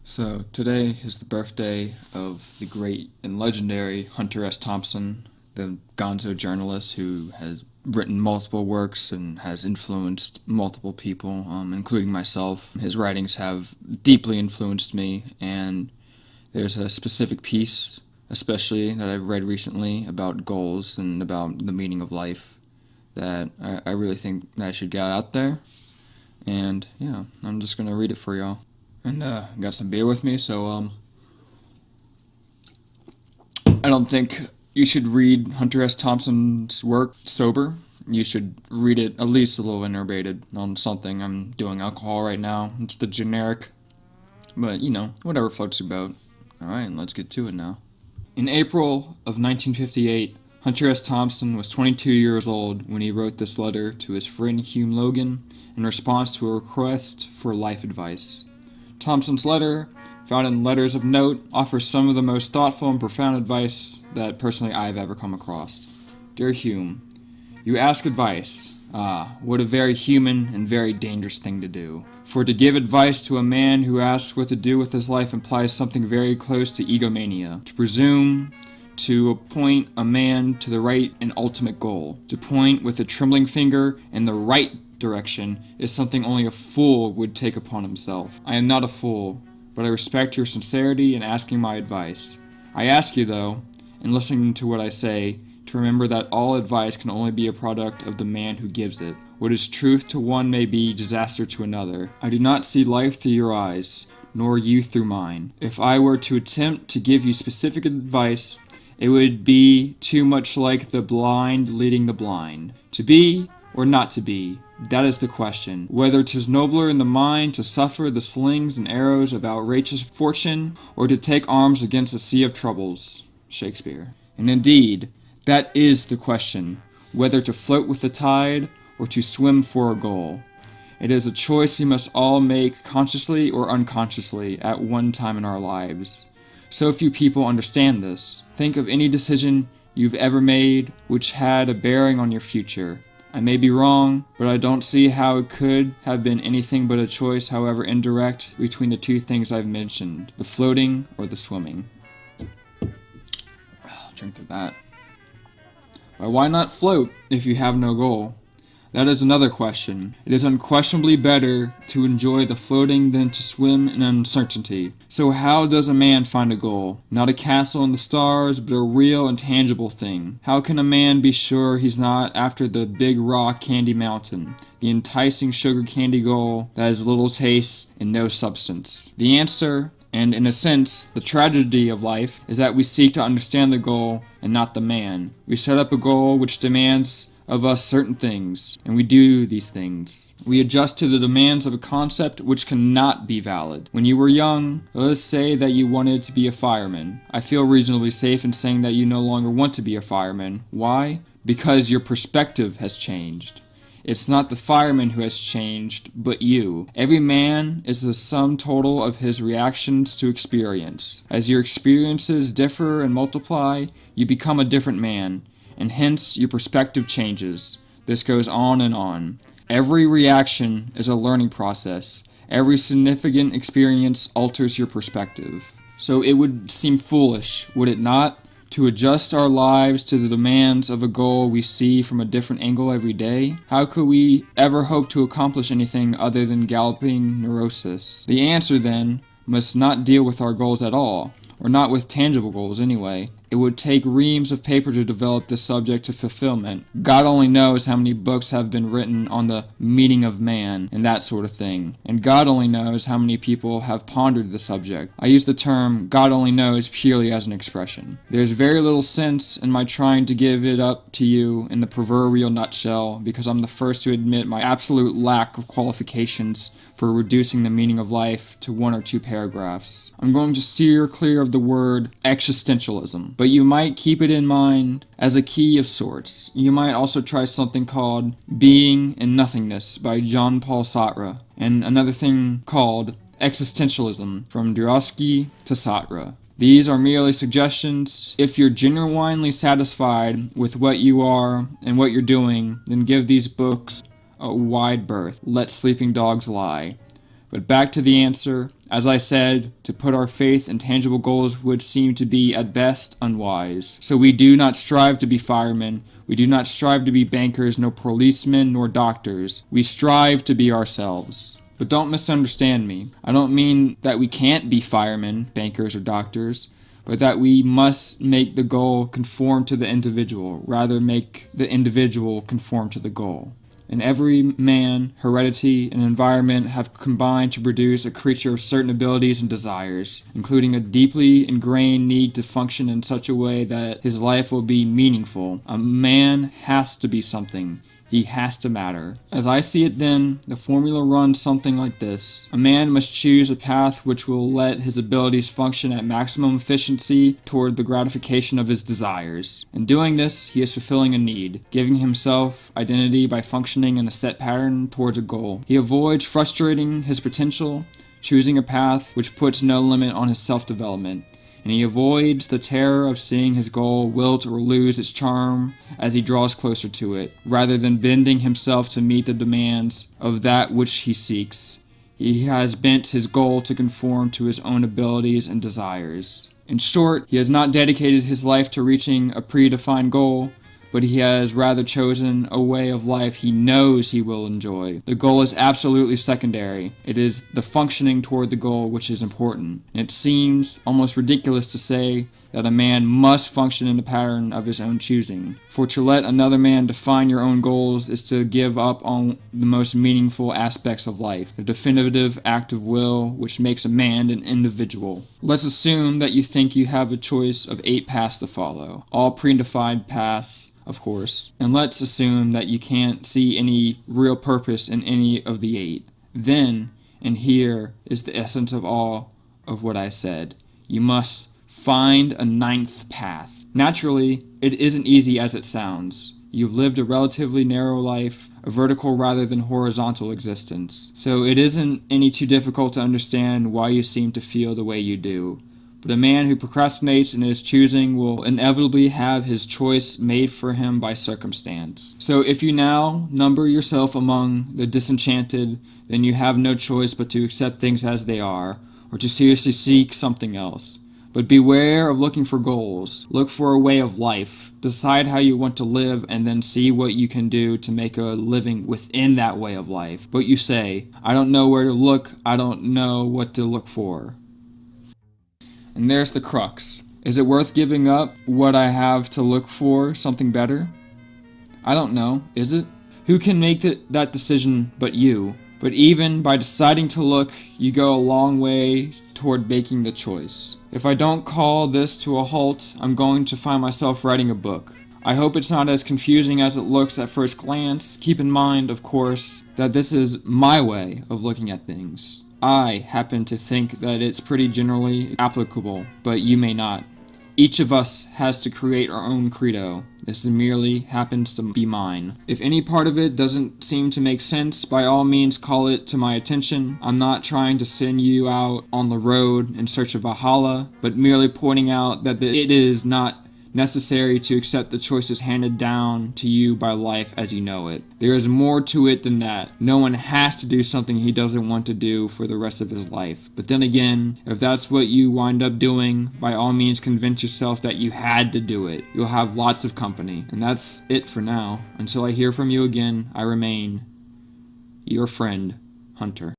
So today is the birthday of the great and legendary Hunter S. Thompson, the gonzo journalist who has written multiple works and has influenced multiple people, including myself. His writings have deeply influenced me, and there's a specific piece, especially that I've read recently, about goals and about the meaning of life that I really think that I should get out there. And yeah, I'm just going to read it for y'all. And got some beer with me, so I don't think you should read Hunter S. Thompson's work sober. You should read it at least a little inebriated on something. I'm doing alcohol right now. It's the generic, but whatever floats your boat. Alright, let's get to it now. In April of 1958, Hunter S. Thompson was 22 years old when he wrote this letter to his friend Hume Logan in response to a request for life advice. Thompson's letter, found in Letters of Note, offers some of the most thoughtful and profound advice that personally I have ever come across. Dear Hume, you ask advice. What a very human and very dangerous thing to do. For to give advice to a man who asks what to do with his life implies something very close to egomania. To presume to point a man to the right and ultimate goal. To point with a trembling finger in the right direction is something only a fool would take upon himself. I am not a fool, but I respect your sincerity in asking my advice. I ask you, though, in listening to what I say, to remember that all advice can only be a product of the man who gives it. What is truth to one may be disaster to another. I do not see life through your eyes, nor you through mine. If I were to attempt to give you specific advice, it would be too much like the blind leading the blind. To be or not to be, that is the question. Whether 'tis nobler in the mind to suffer the slings and arrows of outrageous fortune, or to take arms against a sea of troubles. Shakespeare. And indeed, that is the question, whether to float with the tide, or to swim for a goal. It is a choice we must all make consciously or unconsciously at one time in our lives. So few people understand this. Think of any decision you've ever made which had a bearing on your future. I may be wrong, but I don't see how it could have been anything but a choice, however indirect, between the two things I've mentioned, the floating or the swimming. I'll drink to that. But why not float if you have no goal? That is another question. It is unquestionably better to enjoy the floating than to swim in uncertainty. So how does a man find a goal? Not a castle in the stars, but a real and tangible thing. How can a man be sure he's not after the big rock candy mountain, the enticing sugar candy goal that has little taste and no substance? The answer, and in a sense, the tragedy of life, is that we seek to understand the goal and not the man. We set up a goal which demands of us certain things, and we do these things. We adjust to the demands of a concept which cannot be valid. When you were young, let us say that you wanted to be a fireman. I feel reasonably safe in saying that you no longer want to be a fireman. Why? Because your perspective has changed. It's not the fireman who has changed, but you. Every man is the sum total of his reactions to experience. As your experiences differ and multiply, you become a different man, and hence your perspective changes. This goes on and on. Every reaction is a learning process. Every significant experience alters your perspective. So it would seem foolish, would it not, to adjust our lives to the demands of a goal we see from a different angle every day? How could we ever hope to accomplish anything other than galloping neurosis? The answer, then, must not deal with our goals at all, or not with tangible goals anyway. It would take reams of paper to develop this subject to fulfillment. God only knows how many books have been written on the meaning of man and that sort of thing. And God only knows how many people have pondered the subject. I use the term God only knows purely as an expression. There's very little sense in my trying to give it up to you in the proverbial nutshell, because I'm the first to admit my absolute lack of qualifications for reducing the meaning of life to one or two paragraphs. I'm going to steer clear of the word existentialism, but you might keep it in mind as a key of sorts. You might also try something called Being and Nothingness by Jean-Paul Sartre, and another thing called Existentialism from Dostoevsky to Sartre. These are merely suggestions. If you're genuinely satisfied with what you are and what you're doing, then give these books a wide berth. Let sleeping dogs lie. But back to the answer, as I said, to put our faith in tangible goals would seem to be at best unwise. So we do not strive to be firemen, we do not strive to be bankers, nor policemen, nor doctors. We strive to be ourselves. But don't misunderstand me. I don't mean that we can't be firemen, bankers, or doctors, but that we must make the goal conform to the individual, rather make the individual conform to the goal. And every man, heredity, and environment have combined to produce a creature of certain abilities and desires, including a deeply ingrained need to function in such a way that his life will be meaningful. A man has to be something. He has to matter. As I see it then, the formula runs something like this. A man must choose a path which will let his abilities function at maximum efficiency toward the gratification of his desires. In doing this, he is fulfilling a need, giving himself identity by functioning in a set pattern towards a goal. He avoids frustrating his potential, choosing a path which puts no limit on his self-development. And he avoids the terror of seeing his goal wilt or lose its charm as he draws closer to it, rather than bending himself to meet the demands of that which he seeks. He has bent his goal to conform to his own abilities and desires. In short, he has not dedicated his life to reaching a predefined goal, but he has rather chosen a way of life he knows he will enjoy. The goal is absolutely secondary. It is the functioning toward the goal which is important. And it seems almost ridiculous to say that a man must function in a pattern of his own choosing. For to let another man define your own goals is to give up on the most meaningful aspects of life, the definitive act of will which makes a man an individual. Let's assume that you think you have a choice of 8 paths to follow, all predefined paths, of course. And let's assume that you can't see any real purpose in any of the 8. Then, and here is the essence of all of what I said, you must find a 9th path. Naturally, it isn't easy as it sounds. You've lived a relatively narrow life, a vertical rather than horizontal existence. So it isn't any too difficult to understand why you seem to feel the way you do. But a man who procrastinates in his choosing will inevitably have his choice made for him by circumstance. So if you now number yourself among the disenchanted, then you have no choice but to accept things as they are, or to seriously seek something else. But beware of looking for goals. Look for a way of life. Decide how you want to live and then see what you can do to make a living within that way of life. But you say, I don't know where to look, I don't know what to look for. And there's the crux. Is it worth giving up what I have to look for something better? I don't know, is it? Who can make that decision but you? But even by deciding to look, you go a long way toward making the choice. If I don't call this to a halt, I'm going to find myself writing a book. I hope it's not as confusing as it looks at first glance. Keep in mind, of course, that this is my way of looking at things. I happen to think that it's pretty generally applicable, but you may not. Each of us has to create our own credo. This merely happens to be mine. If any part of it doesn't seem to make sense, by all means call it to my attention. I'm not trying to send you out on the road in search of Valhalla, but merely pointing out that it is not necessary to accept the choices handed down to you by life as you know it. There is more to it than that. No one has to do something he doesn't want to do for the rest of his life. But then again, if that's what you wind up doing, by all means convince yourself that you had to do it. You'll have lots of company. And that's it for now. Until I hear from you again, I remain your friend, Hunter.